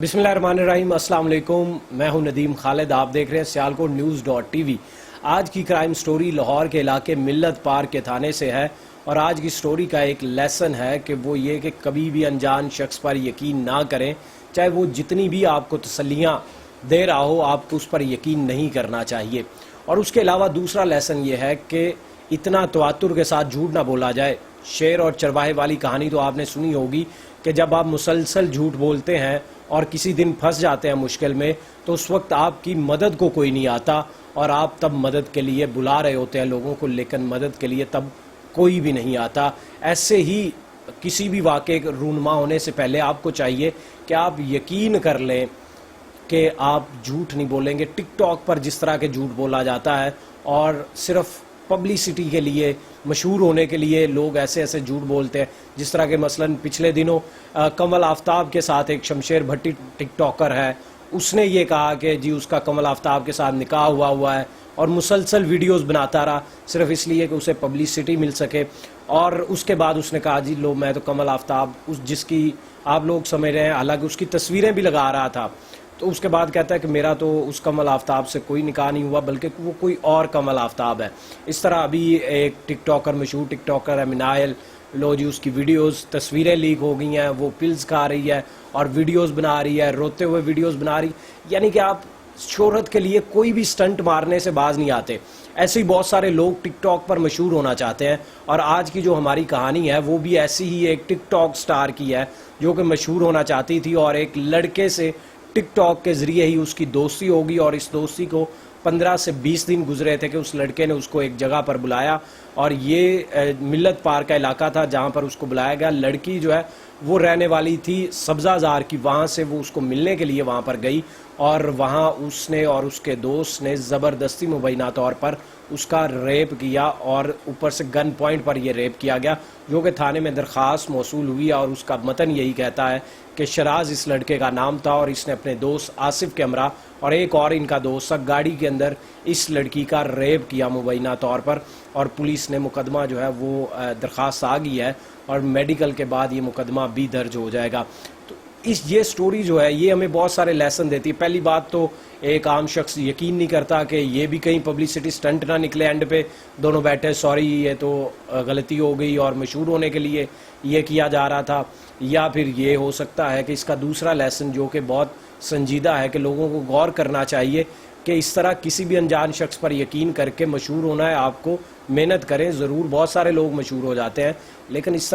बिस्मिल्लाहिर्रहमानिर्रहीम। अस्सलाम वालेकुम। मैं हूं नदीम खालिद। आप देख रहे हैं सियालकोट न्यूज़.tv। आज की क्राइम स्टोरी लाहौर के इलाके मिल्लत पार्क के थाने से है और आज की स्टोरी का एक लेसन है कि वो ये कि कभी भी अनजान शख्स पर यकीन ना करें, चाहे वो जितनी भी आपको तसल्लियाँ दे रहा हो, आपको उस पर यकीन नहीं करना चाहिए। और उसके अलावा दूसरा लेसन ये है कि इतना तवातुर के साथ झूठ ना बोला जाए। शेर और चरवाहे वाली कहानी तो आपने सुनी होगी कि जब आप मुसलसल झूठ बोलते हैं और किसी दिन फंस जाते हैं मुश्किल में, तो उस वक्त आपकी मदद को कोई नहीं आता और आप तब मदद के लिए बुला रहे होते हैं लोगों को, लेकिन मदद के लिए तब कोई भी नहीं आता। ऐसे ही किसी भी वाक़े रूनुमा होने से पहले आपको चाहिए कि आप यकीन कर लें कि आप झूठ नहीं बोलेंगे। टिकटॉक पर जिस तरह के झूठ बोला जाता है और सिर्फ पब्लिसिटी के लिए, मशहूर होने के लिए लोग ऐसे ऐसे झूठ बोलते हैं, जिस तरह के मसलन पिछले दिनों कमल आफ्ताब के साथ एक शमशेर भट्टी टिकटॉकर है, उसने ये कहा कि जी उसका कमल आफ्ताब के साथ निकाह हुआ है और मुसलसल वीडियोस बनाता रहा सिर्फ इसलिए कि उसे पब्लिसिटी मिल सके। और उसके बाद उसने कहा जी लो मैं तो कमल आफ्ताब उस जिसकी आप लोग समझ रहे हैं, हालांकि उसकी तस्वीरें भी लगा रहा था, तो उसके बाद कहता है कि मेरा तो उस कमल आफ्ताब से कोई निकाह नहीं हुआ, बल्कि वो कोई और कमल आफ्ताब है। इस तरह अभी एक टिकटॉकर, मशहूर टिकटॉकर है मिनायल, लो जी उसकी वीडियोस तस्वीरें लीक हो गई हैं, वो पिल्स खा रही है और वीडियोस बना रही है, रोते हुए वीडियोस बना रही। यानी कि आप शोहरत के लिए कोई भी स्टंट मारने से बाज नहीं आते। ऐसे ही बहुत सारे लोग टिकटॉक पर मशहूर होना चाहते हैं और आज की जो हमारी कहानी है वो भी ऐसी ही एक टिकटॉक स्टार की है जो कि मशहूर होना चाहती थी और एक लड़के से टिकटॉक के ज़रिए ही उसकी दोस्ती होगी और इस दोस्ती को 15 से 20 दिन गुजरे थे कि उस लड़के ने उसको एक जगह पर बुलाया और ये मिल्लत पार्क का इलाका था जहाँ पर उसको बुलाया गया। लड़की जो है वो रहने वाली थी सब्ज़ाज़ार की, वहाँ से वो उसको मिलने के लिए वहाँ पर गई और वहाँ उसने और उसके दोस्त ने ज़बरदस्ती मुबैना तौर पर उसका रेप किया और ऊपर से गन पॉइंट पर यह रेप किया गया, जो कि थाने में दरख्वास्त मौसूल हुई और उसका मतन यही कहता है कि शराज इस लड़के का नाम था और इसने अपने दोस्त आसिफ के हमरा और एक और इनका दोस्त गाड़ी के अंदर इस लड़की का रेप किया मुबैना तौर पर। और पुलिस ने मुकदमा जो है वो दरख्वास्त आ गई है और मेडिकल के बाद ये मुकदमा भी दर्ज हो जाएगा। तो ये स्टोरी जो है ये हमें बहुत सारे लेसन देती है। पहली बात तो एक आम शख्स यकीन नहीं करता कि ये भी कहीं पब्लिसिटी स्टंट ना निकले, एंड पे दोनों बैठे सॉरी ये तो गलती हो गई और मशहूर होने के लिए ये किया जा रहा था। या फिर ये हो सकता है कि इसका दूसरा लेसन जो कि बहुत संजीदा है कि लोगों को गौर करना चाहिए कि इस तरह किसी भी अनजान शख्स पर यकीन करके मशहूर होना है, आपको मेहनत करें। ज़रूर बहुत सारे लोग मशहूर हो जाते हैं, लेकिन इस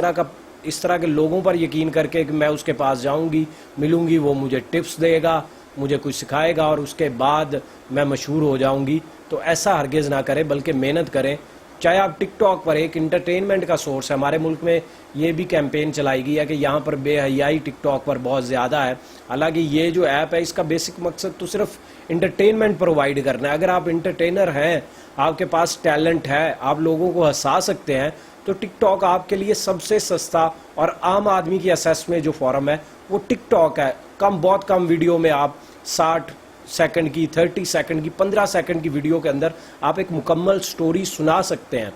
तरह के लोगों पर यकीन करके कि मैं उसके पास जाऊंगी, मिलूंगी, वो मुझे टिप्स देगा, मुझे कुछ सिखाएगा और उसके बाद मैं मशहूर हो जाऊंगी, तो ऐसा हरगिज़ ना करें, बल्कि मेहनत करें। चाहे आप टिकटॉक पर एक इंटरटेनमेंट का सोर्स है, हमारे मुल्क में ये भी कैंपेन चलाई गई है कि यहाँ पर बेहयाई टिकटॉक पर बहुत ज़्यादा है। हालांकि ये जो ऐप है इसका बेसिक मकसद तो सिर्फ इंटरटेनमेंट प्रोवाइड करना है। अगर आप इंटरटेनर हैं, आपके पास टैलेंट है, आप लोगों को हंसा सकते हैं, तो टिकटॉक आपके लिए सबसे सस्ता और आम आदमी की असेस में जो फॉरम है वो टिकटॉक है। बहुत कम वीडियो में आप 60 सेकंड की, 30 सेकंड की, 15 सेकंड की वीडियो के अंदर आप एक मुकम्मल स्टोरी सुना सकते हैं।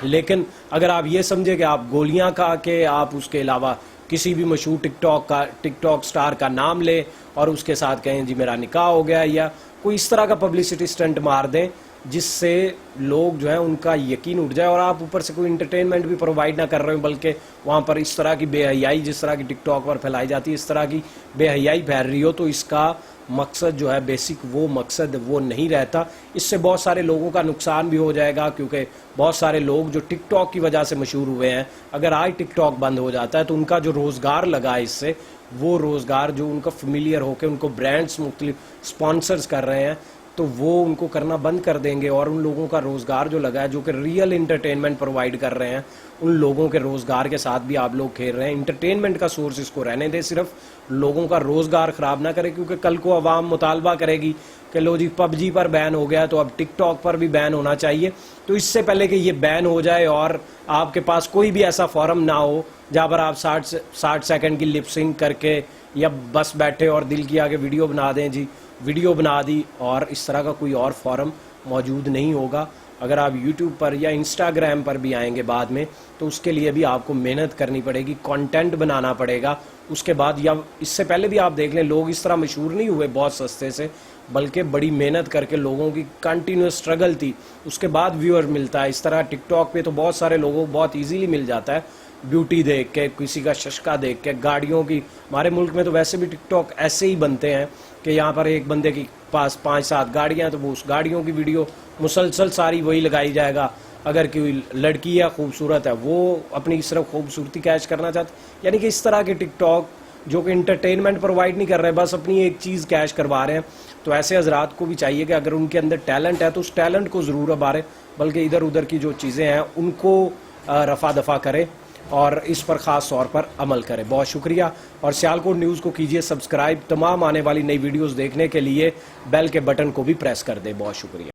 लेकिन अगर आप ये समझे कि आप गोलियां खा के आप उसके अलावा किसी भी मशहूर टिकटॉक स्टार का नाम ले और उसके साथ कहें जी मेरा निकाह हो गया, या कोई इस तरह का पब्लिसिटी स्टंट मार दें जिससे लोग जो है उनका यकीन उठ जाए और आप ऊपर से कोई इंटरटेनमेंट भी प्रोवाइड ना कर रहे हो, बल्कि वहाँ पर इस तरह की बेहयाई जिस तरह की टिकटॉक पर फैलाई जाती है, इस तरह की बेहयाई फैल रही हो, तो इसका मकसद जो है बेसिक वो मकसद वो नहीं रहता। इससे बहुत सारे लोगों का नुकसान भी हो जाएगा, क्योंकि बहुत सारे लोग जो टिकटॉक की वजह से मशहूर हुए हैं, अगर आज टिकटॉक बंद हो जाता है तो उनका जो रोज़गार लगा है इससे, वो रोज़गार जो उनका फेमिलियर होकर उनको ब्रांड्स मुख्तलिफ स्पॉन्सर्स कर रहे हैं, तो वो उनको करना बंद कर देंगे और उन लोगों का रोज़गार जो लगा है, जो कि रियल इंटरटेनमेंट प्रोवाइड कर रहे हैं, उन लोगों के रोज़गार के साथ भी आप लोग खेल रहे हैं। इंटरटेनमेंट का सोर्स इसको रहने दें, सिर्फ लोगों का रोज़गार ख़राब ना करें, क्योंकि कल को आवाम मुतालबा करेगी कि लो जी पबजी पर बैन हो गया तो अब टिकटॉक पर भी बैन होना चाहिए। तो इससे पहले कि ये बैन हो जाए और आपके पास कोई भी ऐसा फॉरम ना हो जहाँ पर आप 60 सेकंड की लिपसिंग करके या बस बैठे और दिल की आगे वीडियो बना दें, जी वीडियो बना दी, और इस तरह का कोई और फॉरम मौजूद नहीं होगा। اگر آپ یوٹیوب پر یا انسٹاگرام پر بھی آئیں گے بعد میں تو اس کے لیے بھی آپ کو محنت کرنی پڑے گی، کانٹینٹ بنانا پڑے گا. اس کے بعد یا اس سے پہلے بھی آپ دیکھ لیں لوگ اس طرح مشہور نہیں ہوئے بہت سستے سے، بلکہ بڑی محنت کر کے لوگوں کی کنٹینیوس اسٹرگل تھی، اس کے بعد ویور ملتا ہے. اس طرح ٹک ٹاک پہ تو بہت سارے لوگوں کو بہت ایزیلی مل جاتا ہے، بیوٹی دیکھ کے، کسی کا ششکا دیکھ کے، گاڑیوں کی. ہمارے ملک میں تو ویسے بھی ٹک ٹاک ایسے ہی بنتے ہیں کہ یہاں پر ایک بندے کی پاس 5-7 گاڑیاں ہیں تو وہ اس گاڑیوں کی ویڈیو مسلسل ساری وہی لگائی جائے گا. اگر کوئی لڑکی ہے خوبصورت ہے وہ اپنی صرف خوبصورتی کیچ کرنا چاہتے، یعنی کہ اس طرح کے ٹک ٹاک جو کہ انٹرٹینمنٹ پرووائڈ نہیں کر رہے، بس اپنی ایک چیز کیچ کروا رہے ہیں. تو ایسے حضرات کو بھی چاہیے کہ اگر ان کے اندر ٹیلنٹ ہے تو اس ٹیلنٹ کو ضرور ابھارے، بلکہ ادھر ادھر کی جو چیزیں ہیں ان کو رفع دفع کرے اور اس پر خاص طور پر عمل کرے. بہت شکریہ، اور سیالکوٹ نیوز کو کیجئے سبسکرائب. تمام آنے والی نئی ویڈیوز دیکھنے کے لیے بیل کے بٹن کو بھی پریس کر دیں. بہت شکریہ.